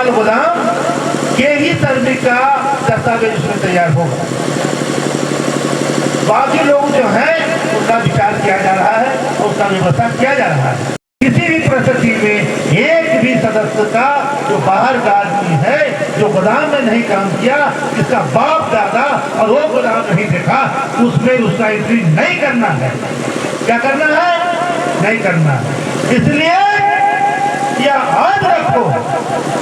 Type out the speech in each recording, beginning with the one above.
माल गोदाम के ही तरमी का दस्तावेज उसमें तैयार होगा। बाकी लोग जो हैं उनका विचार किया जा रहा है, उसका व्यवस्था किया जा रहा है। किसी भी परिस्थिति में एक भी सदस्य का जो बाहर का आदमी है, जो गोदाम में नहीं काम किया, जिसका बाप दादा और वो गोदाम नहीं देखा, उसमें उसका एंट्री नहीं करना है। क्या करना है? नहीं करना। इसलिए यह याद रखो,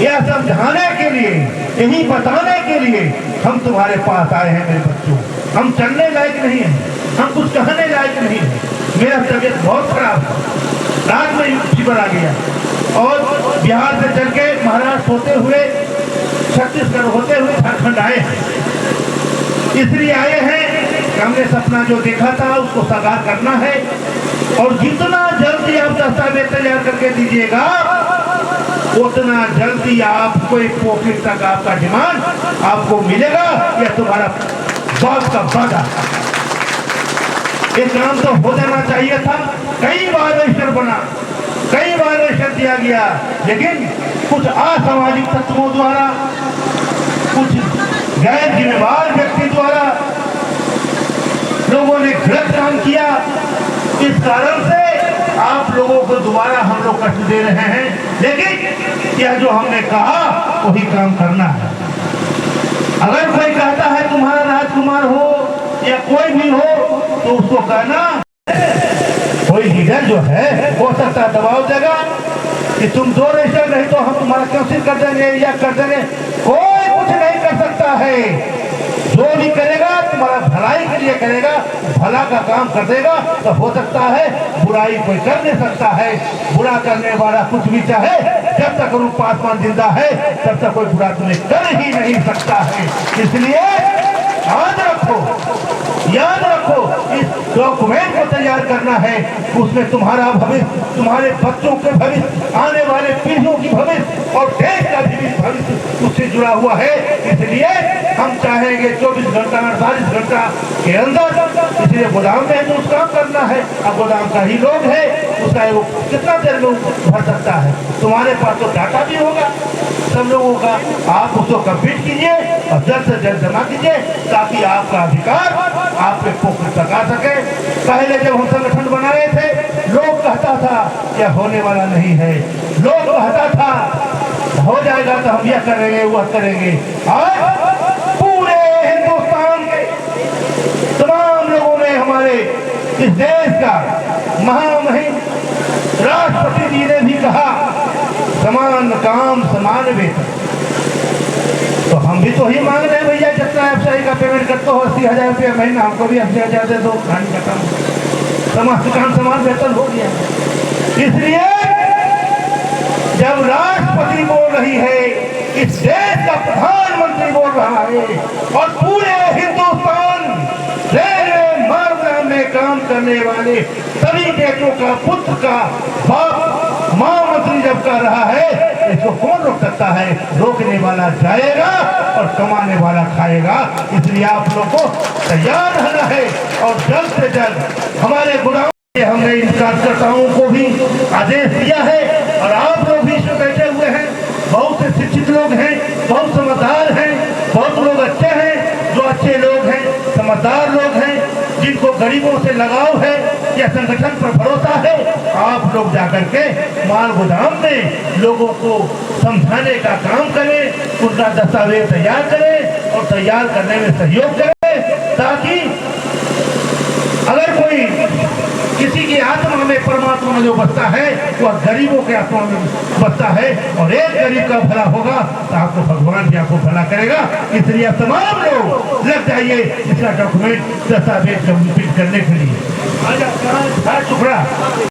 यह समझाने के लिए, यही बताने के लिए हम तुम्हारे पास आए हैं। मेरे बच्चों, हम चलने लायक नहीं है, हम कुछ कहने लायक नहीं है। मेरा तबीयत बहुत खराब है, रात में फीवर आ गया और बिहार से चल के महाराष्ट्र होते हुए, छत्तीसगढ़ होते हुए झारखंड आए हैं। इसलिए आए हैं कि हमने सपना जो देखा था उसको साकार करना है, और जितना जल्दी आप दस्तावेज तैयार करके दीजिएगा उतना जल्दी आपको एक पॉकेट तक आपका डिमांड आपको मिलेगा। यह तुम्हारा बाप का वादा। ये काम तो हो जाना चाहिए था। कई बार रजिस्टर बना, कई बार रजिस्टर दिया गया, लेकिन कुछ असामाजिक तत्वों द्वारा, कुछ गैर जिम्मेदार व्यक्ति द्वारा लोगों ने गलत काम किया। इस कारण से आप लोगों को दोबारा हम लोग कष्ट दे रहे हैं, लेकिन यह जो हमने कहा वही काम करना है। अगर कोई कहता है तुम्हारा राजकुमार हो या कोई भी हो तो उसको कहना, कोई लीडर जो है हो सकता है दबाव देगा कि तुम दो रजिस्टर नहीं तो हम तुम्हारा कैंसिल कर देंगे या कर देंगे। कोई कुछ नहीं कर सकता है। जो भी करेगा तुम्हारा भलाई के लिए करेगा, भला का काम कर देगा। तो हो सकता है बुराई कोई कर नहीं सकता है। बुरा करने वाला कुछ भी चाहे, जब तक रूप पासवान जिंदा है तब तक कोई बुरा तुम्हें कर ही नहीं सकता है। इसलिए याद रखो, इस डॉक्यूमेंट को तैयार करना है, उसमें तुम्हारा भविष्य, तुम्हारे बच्चों के भविष्य, आने वाले पीढ़ियों की भविष्य और देश का भी भविष्य उससे जुड़ा हुआ है। इसलिए हम चाहेंगे 24 घंटा 48 घंटा के अंदर, इसलिए गोदाम में तो उस काम करना है। अब गोदाम का ही लोग है, उसका वो कितना देर में भर सकता है। तुम्हारे पास तो डाटा भी होगा सब लोगों का, आप उसको कंप्लीट कीजिए और जल्द से जल्द जमा कीजिए, ताकि आपका अधिकार आपके पॉकेट तक आ सके। पहले जब हम संगठन बना रहे थे, लोग कहता था यह होने वाला नहीं है, लोग कहता था हो जाएगा तो हम यह करेंगे वह करेंगे। आज पूरे हिंदुस्तान के तमाम लोगों ने, हमारे इस देश का महामहिम राष्ट्रपति जी ने भी कहा समान काम समान वेतन। तो हम भी तो ही मांग रहे हैं भैया, जितना एफसीआई का पेमेंट करते हो 80,000 रुपया महीना, हमको भी 80,000 दे दो, कहानी खत्म। समान काम समान वेतन हो गया। इसलिए जब राष्ट्रपति बोल रही है, इस देश का प्रधानमंत्री बोल रहा है और पूरे हिंदुस्तान रेलवे मार्ग में काम करने वाले सभी बेटों का, पुत्र का बाप महामंत्री जब कर रहा है, इसको कौन रोक सकता है? रोकने वाला जाएगा और कमाने वाला खाएगा। इसलिए आप लोग को तैयार रहना है और जल्द से जल्द हमारे गोदाम से हमने इन कार्यकर्ताओं को भी आदेश दिया है, और आप लोग भी इसमें बैठे हुए हैं। बहुत से शिक्षित लोग हैं, बहुत समझदार हैं, बहुत लोग अच्छे हैं, जो अच्छे लोग हैं, समझदार लोग हैं, जिनको गरीबों से लगाव है या संगठन पर भरोसा है। आप लोग जाकर के माल गोदाम में लोगों को समझाने का काम करें, उनका दस्तावेज तैयार करें और तैयार करने में सहयोग करें, ताकि अगर कोई किसी की आत्मा में परमात्मा जो बसता है वह गरीबों के आत्मा में बसता है, और एक गरीब का भला होगा तो आपको भगवान भी आपको भला करेगा। इसलिए तमाम लोग लग जाइए इसका डॉक्यूमेंट दस्तावेज कंप्लीट करने के लिए। टुकड़ा